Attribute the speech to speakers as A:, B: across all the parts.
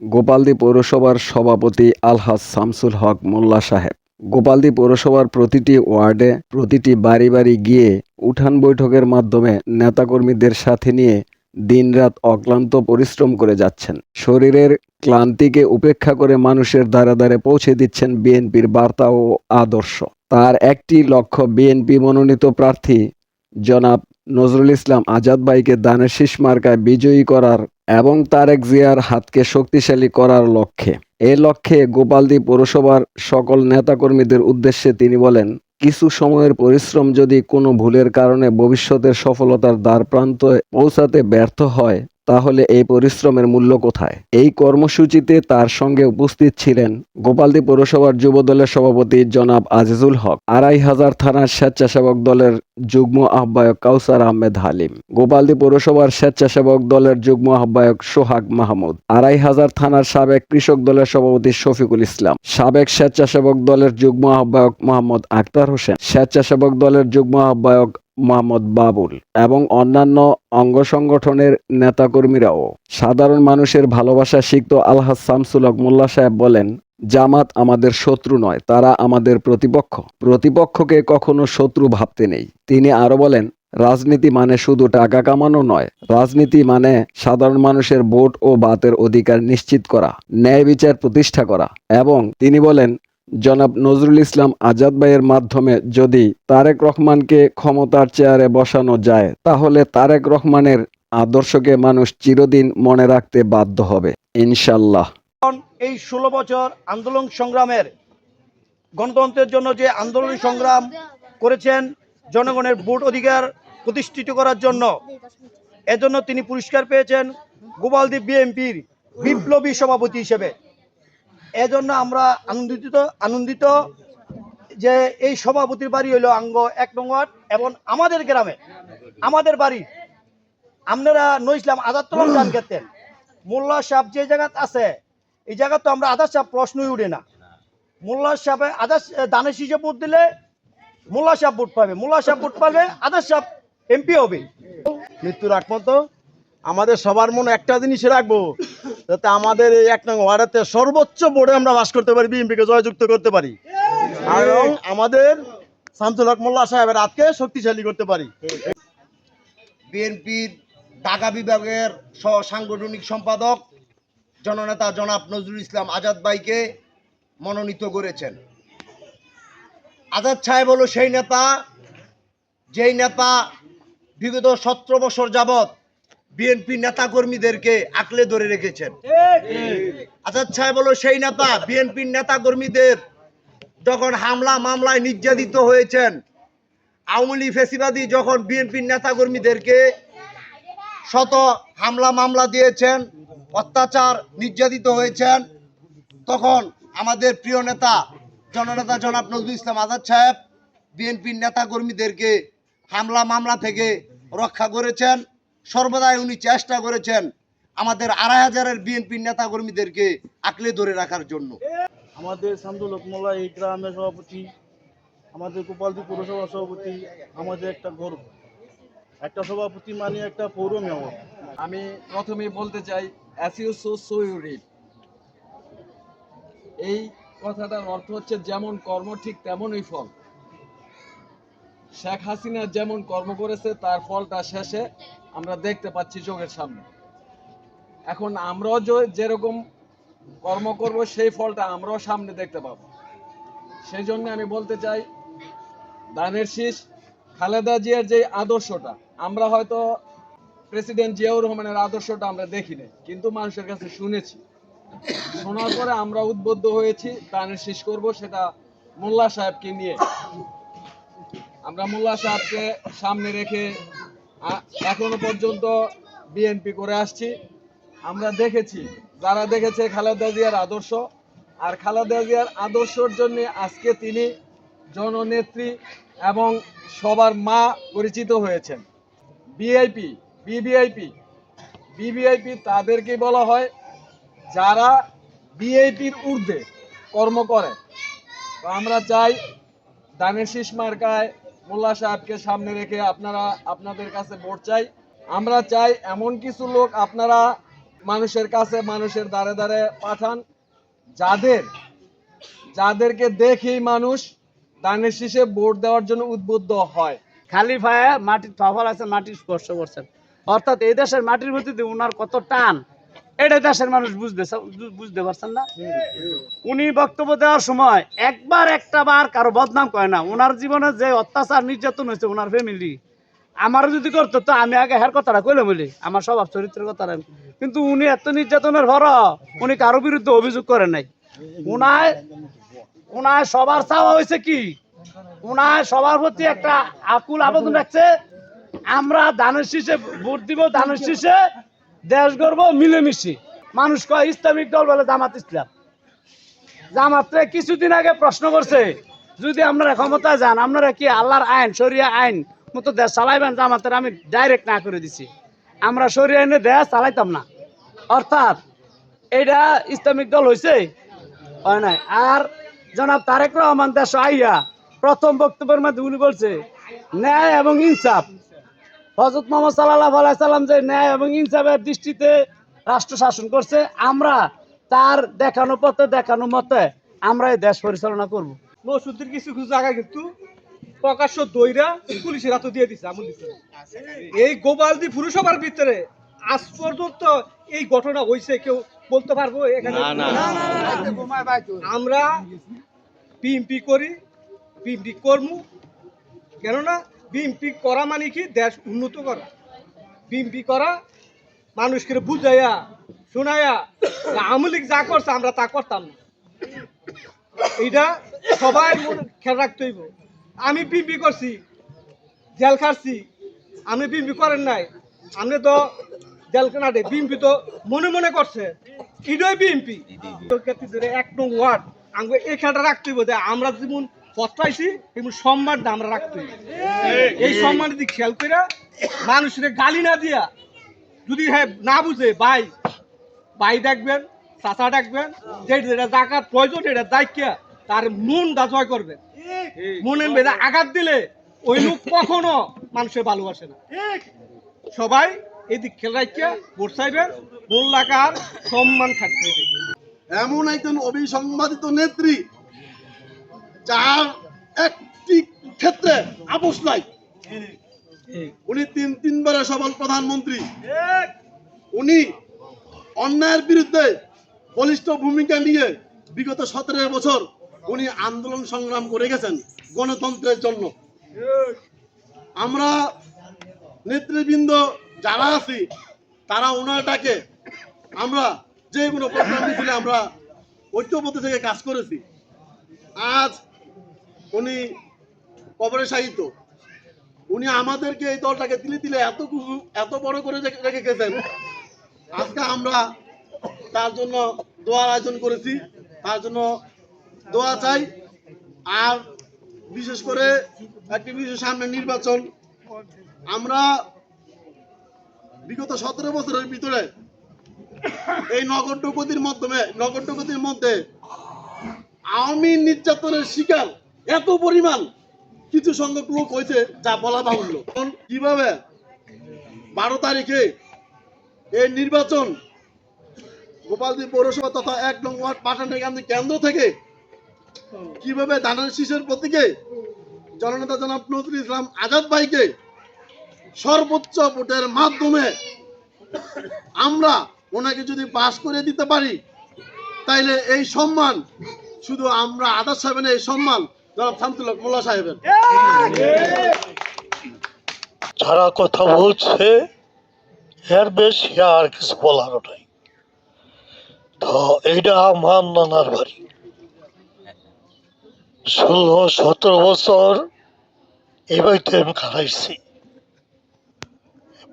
A: গোপালদী পৌরসভার সভাপতি আলহাজ শামসুল হক মোল্লা সাহেব গোপালদী পৌরসভার প্রতিটি ওয়ার্ডে, প্রতিটি বাড়ি বাড়ি গিয়ে উঠান বৈঠকের মাধ্যমে নেতাকর্মীদের সাথে নিয়ে দিনরাত অক্লান্ত পরিশ্রম করে যাচ্ছেন। শরীরের ক্লান্তিকে উপেক্ষা করে মানুষের দ্বারে দ্বারে পৌঁছে দিচ্ছেন বিএনপির বার্তা ও আদর্শ। তার একটি লক্ষ্য বিএনপি মনোনীত প্রার্থী জনাব নজরুল ইসলাম আজাদ ভাইকে দানের শীষ মার্কায় বিজয়ী করার এবং তারেক জিয়ার হাতকে শক্তিশালী করার লক্ষ্যে। এ লক্ষ্যে গোপালদী পৌরসভার সকল নেতাকর্মীদের উদ্দেশ্যে তিনি বলেন, কিছু সময়ের পরিশ্রম যদি কোনো ভুলের কারণে ভবিষ্যতের সফলতার দ্বারপ্রান্তে পৌঁছাতে ব্যর্থ হয়, তাহলে এই পরিশ্রমের মূল্য কোথায়? এই কর্মসূচিতে তার সঙ্গে উপস্থিত ছিলেন গোপালদী পৌরসভার যুবদলের সভাপতি জনাব আজিজুল হক, ২৫০০ থানার স্বেচ্ছাসেবক দলের যুগ্ম আহ্বায়ক কাউসার আহমেদ হালিম, গোপালদী পৌরসভার স্বেচ্ছাসেবক দলের যুগ্ম আহ্বায়ক সোহাগ মাহমুদ, ২৫০০ থানার সাবেক কৃষক দলের সভাপতি শফিকুল ইসলাম, সাবেক স্বেচ্ছাসেবক দলের যুগ্ম আহ্বায়ক মোহাম্মদ আক্তার হোসেন, স্বেচ্ছাসেবক দলের যুগ্ম আহ্বায়ক মোহাম্মদ বাবুল এবং অন্যান্য অঙ্গ সংগঠনের নেতাকর্মীরাও। সাধারণ মানুষের ভালোবাসা সিক্ত আলহাজ শামসুল হক মোল্লা সাহেব বলেন, জামাত আমাদের শত্রু নয়, তারা আমাদের প্রতিপক্ষ। প্রতিপক্ষকে কখনো শত্রু ভাবতে নেই। তিনি আরো বলেন, রাজনীতি মানে শুধু টাকা কামানো নয়, রাজনীতি মানে সাধারণ মানুষের ভোট ও বাতের অধিকার নিশ্চিত করা, ন্যায় বিচার প্রতিষ্ঠা করা। এবং তিনি বলেন, জনাব নজরুল ইসলাম আজাদ ভাইয়ের মাধ্যমে যদি তারেক রহমানকে ক্ষমতার চেয়ারে বসানো যায়, তাহলে তারেক রহমানের আদর্শকে মানুষ চিরদিন মনে রাখতে বাধ্য হবে ইনশাল্লাহ।
B: এই ১৬ বছর আন্দোলন সংগ্রামের, গণতন্ত্রের জন্য যে আন্দোলন সংগ্রাম করেছেন, জনগণের ভোট অধিকার প্রতিষ্ঠিত করার জন্য, এজন্য তিনি পুরস্কার পেয়েছেন গোপালদী বিএনপির বিপ্লবী সভাপতি হিসেবে। এজন্য আমরা আনন্দিত যে এই সভাপতির বাড়ি হইল আঙ্গ ১ নং ওয়ার্ড এবং আমাদের গ্রামে, আমাদের বাড়ি। আপনারা নইসলাম আজাদ তলম গান গেতেন, মোল্লা সাহেব যে জায়গাত আছে, এই জায়গা তো আমরা আদার সাহেব প্রশ্নই উঠে না। মোল্লা সাহেব আদার দানের শীষে ভোট দিলে মোল্লা সাহেব ভোট পাবে, মোল্লা সাহেব ভোট পাবে, আদার সাহেব এমপি হবে।
C: মৃত্যুর আগ পর্যন্ত আমাদের সবার মনে একটা জিনিসই রাখবো, যাতে আমাদের এই ১ নং ওয়ার্ডেতে সর্বোচ্চ ভোটে আমরা বাস করতে পারি, বিএনপিকে জয়যুক্ত করতে পারি এবং আমাদের শামসুল হক মোল্লা সাহেবের হাতকে শক্তিশালী করতে পারি।
D: বিএনপির ঢাকা বিভাগের সাংগঠনিক সম্পাদক জননেতা জনাব নজরুল ইসলাম আজাদ ভাইকে মনোনীত করেছেন। আজাদ সাহেব হলো সেই নেতা, যেই নেতা বিগত ১৭ বছর যাবৎ বিএনপি নেতাকর্মীদেরকে আঁকড়ে ধরে রেখেছেন। আজাদ সাহেব হলো সেই নেতা, বিএনপির নেতাকর্মীদের যখন হামলা মামলায় নির্যাতিত হয়েছেন, আওয়ামী লীগ ফ্যাসিবাদী যখন বিএনপির নেতাকর্মীদেরকে শত হামলা মামলা দিয়েছেন, অত্যাচার নির্যাতিত হয়েছেন, তখন আমাদের প্রিয় নেতা জননেতা জনাব নজরুল ইসলাম আজাদ সাহেব বিএনপির নেতাকর্মীদেরকে হামলা মামলা থেকে রক্ষা করেছেন। সর্বদাই উনি চেষ্টা করেছেন আমাদের ২৫০০-এর বিএনপির নেতাকর্মীদেরকে আঁকড়ে ধরে রাখার জন্য।
C: আমাদের শামসুল হক মোল্লা এই গ্রামের সভাপতি, আমাদের গোপালদী পৌরসভার সভাপতি, আমাদের একটা গর্ব। একটা সভাপতি মানে একটা পৌর মেয়র।
E: আমি প্রথমেই বলতে চাই, as you sow so you reap. এই কথাটার অর্থ হচ্ছে, যেমন কর্ম ঠিক তেমনই ফল। শেখ হাসিনা যেমন কর্ম করেছে, তার ফলটা শেষে আমরা দেখতে পাচ্ছি চোখের সামনে। এখন আমরাও যেরকম কর্ম করব, সেই ফলটা আমরাও সামনে দেখতে পাবো। সেই জন্য আমি বলতে চাই, দানের শীষ খালেদা জিয়ার যে আদর্শটা, আমরা হয়তো প্রেসিডেন্ট জিয়াউর রহমানের আদর্শটা আমরা দেখিনি, কিন্তু মানুষের কাছে শুনেছি। শোনার পরে আমরা উদ্বুদ্ধ হয়েছি দানের শীষ করব, সেটা মোল্লা সাহেবকে নিয়ে। আমরা মোল্লা সাহেবকে সামনে রেখে এখনো পর্যন্ত বিএনপি করে আসছি। আমরা দেখেছি, যারা দেখেছে খালেদা জিয়ার আদর্শ, আর খালেদা জিয়ার আদর্শের জন্য আজকে তিনি জননেত্রী এবং সবার মা পরিচিত হয়েছেন। ভিআইপি, ভিভিআইপি তাদেরকেই বলা হয় যারা ভিআইপির ঊর্ধ্বে কর্ম করে। তো আমরা চাই দানের শীষ মার্কায় মোল্লা সাহেবকে সামনে রেখে আপনারা আপনাদের কাছে ভোট চাই। আমরা চাই এমন কিছু লোক আপনারা মানুষের কাছে, মানুষের দ্বারে দ্বারে পাঠান, যাদেরকে দেখেই মানুষ ধানের শীষে ভোট দেওয়ার জন্য উদ্বুদ্ধ হয়।
F: খালি পায়ে মাটির ফফল আছে, মাটির স্পর্শ করছেন, অর্থাৎ এই দেশের মাটির প্রতি উনার কত টান এটা দেশের মানুষ বুঝতে পারছেন না। উনি বক্তব্য দেওয়ার সময় একটা বার কারো বদনাম করে না। ওনার জীবনে যে অত্যাচার নির্যাতন হয়েছে ওনার ফ্যামিলি, আমার যদি করতো তো আমি আগে হের কথাটা কইলে বলি, আমার স্বভাব চরিত্রের কথাটা। কিন্তু উনি এত নির্যাতনের ভর উনি কারো বিরুদ্ধে অভিযোগ করেন নাই। উনায় সবার চাওয়া হয়েছে কি, উনায় সবার প্রতি একটা আকুল আবেদন রাখছে, আমরা ধানের শীষে ভোট দিব, ধানের শীষে দেশ গড়ব মিলেমিশে। মানুষ কয় ইসলামিক দল বলে জামাত ইসলাম। জামাতে কিছুদিন আগে প্রশ্ন করছে, যদি আপনারা ক্ষমতায় যান আপনারা কি আল্লাহর আইন শরিয়া আইন মতো দেশ চালাইবেন? জামাতের আমি ডাইরেক্ট না করে দিছি, আমরা শরিয়া আইনে দেশ চালাইতাম না। অর্থাৎ এটা ইসলামিক দল হয়েছে হয় নাই। আর জনাব তারেক রহমান দেশ আইয়া প্রথম বক্তব্যের মধ্যে উনি বলছে ন্যায় এবং ইনসাফ। হযরত মুহাম্মদ সাল্লাল্লাহু আলাইহি সাল্লাম যে ন্যায় এবং ইনসাফের দৃষ্টিতে রাষ্ট্র শাসন করছে, আমরা তার দেখানো পথে দেখানো মতে আমরা এই দেশ পরিচালনা করব।
G: মসুদের কিছু কিছু জায়গা কিন্তু প্রকাশ্য দইরা পুলিশের হাতে দিয়ে দিচ্ছে আমল দিচ্ছে। এই গোপালদি পুরসভার ভিতরে আজ পর্যন্ত এই ঘটনা হয়েছে কেউ বলতে পারবো এখানে? আমরা বিএমপি করি, বিএমপি কর্মু, কেননা বিএমপি করা মানে কি দেশ উন্নত করা। বিএমপি করা মানুষকে বুঝাইয়া শোনাইয়া আওয়ামী লীগ যা করছে আমরা তা করতাম না, এইটা সবাই খেয়াল রাখতে হইব। আমি বিএমপি করছি, জেল খাটছি, আপনি বিএমপি করেন নাই, আপনি তো জেল কাটে। বিএমপি তো মনে মনে করছে, এটাই বিএমপি। 1 নং ওয়ার্ড আমাকে এই খেয়ালটা রাখতে হইব যে আমরা যেমন পত্রাইছি তেমন সম্মানটা আমরা রাখতে হইব। এই সম্মান যদি খেয়াল করে মানুষের গালি না দিয়া, যদি হ্যাঁ না বুঝে ভাই ভাই ডাকবেন, চাচা ডাকবেন, যেটা জাকার প্রয়োজন এটা দায়িত্ব তার মনটা জয় করবেন। মনের মেয়েরা আঘাত দিলে ওই লোক কখনো মানুষের ভালোবাসে না। সবাই এদিক খেয়াল রাখিয়া ভোট চাইবেন, মোল্লাকার সম্মান থাকতে হবে।
C: এমন একজন অবিসংবাদিত নেত্রী যার একটি ক্ষেত্রে আপোষ নাই। উনি তিনবারের সফল প্রধানমন্ত্রী। উনি অন্যায়ের বিরুদ্ধে বলিষ্ঠ ভূমিকা নিয়ে বিগত 17 বছর উনি আন্দোলন সংগ্রাম করে গেছেন গণতন্ত্রের জন্য। আমরা নেতৃবৃন্দ যারা আছি তারা ওনারটাকে আমরা যে কোনো প্রোগ্রাম মিছিলে আমরা ঐক্যবদ্ধ থেকে কাজ করেছি। আজ উনি কবরে সাহিত্য, উনি আমাদেরকে এই দলটাকে তিলে তিলে এত বড় করে রেখে গেছেন। আজকে আমরা তার জন্য দোয়ার আয়োজন করেছি, তার জন্য দোয়া চাই। আর বিশেষ করে একটি বিষয়, সামনে নির্বাচন। আমরা বিগত 17 বছরের ভিতরে এই নগরগতির মধ্যে আওয়ামী নির্যাতনের শিকার এত পরিমাণ কিছু সংখ্যক লোক হয়েছে যা বলা বাহুল্য। কিভাবে 12 তারিখে এই নির্বাচন গোপালদি পৌরসভা তথা 1 নং ওয়ার্ড পাঠানের কেন্দ্র থেকে কিভাবে ধানের শীষের প্রতীকে জননেতা জনাব নজরুল ইসলাম আজাদ ভাইকে সর্বোচ্চ ভোটের মাধ্যমে আমরা ওনাকে যদি পাস করে দিতে পারি, তাইলে এই সম্মান শুধু আমরা আজাদ সাহেবের, এই সম্মান জনাব শামসুল হক মোল্লা সাহেবের।
H: যারা কথা বলছে এর বেশি আর কিছু বলার নাই। তো এইটা আমার নানার বাড়ি। 16-17 বছর এই বাড়িতে আমি কাটাইছি।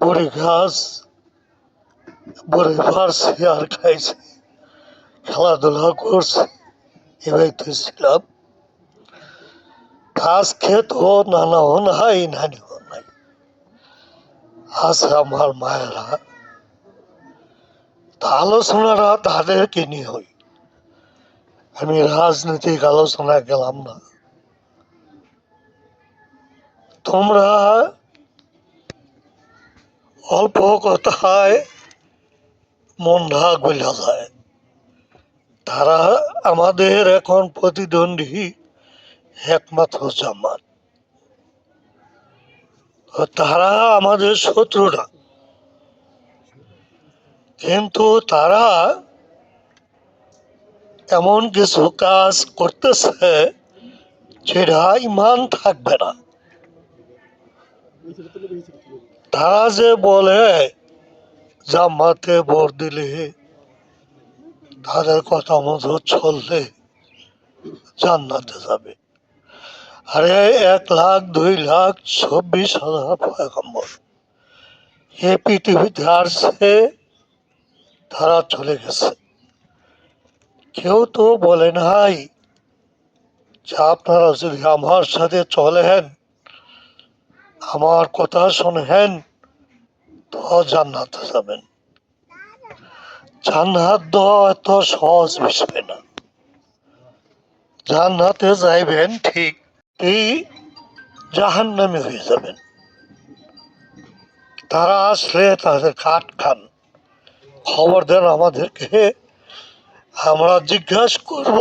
H: বড়ি গাছ, বড়ি পারছি আর খাইছি, খেলাধুলা করছি, এই বাড়িতে ছিলাম। গাছ খেতো নানাও নাই, নানিও নাই। আছে আমার মায়েরা, তা আলোচনাটা তাদেরকে নিয়ে হই। আমি রাজনৈতিক আলোচনা গেলাম না। তোমরা অল্প কথায় মনটা গলে যায়। তারা আমাদের এখন প্রতিদ্বন্দ্বী একমাত্র জামাত। তারা আমাদের শত্রুরা, কিন্তু তারা এমন কিছু কাজ করতেছে যেটা ইমান থাকবে না। তারা যে বলে জামাতে ভোট দিলে, তাদের কথা মতো চললে জান্নাতে যাবে। আরে 1 লাখ 2 লাখ 24,000 পয়গম্বর এ পৃথিবীতে আসছে, তারা চলে গেছে। কেউ তো বলে নাই যে আপনারা যদি আমার সাথে চলেন, আমার কথা শোনেন, তো জান্নাতে যাবেন। জান্নাত দেওয়া এত সহজ বিষয় না। জান্নাতে যাইবেন ঠিক, এই জাহান্নামে হয়ে যাবেন। তারা আসলে তাদের কাঠ খান, খবর দেন আমাদেরকে, আমরা জিজ্ঞাসা করব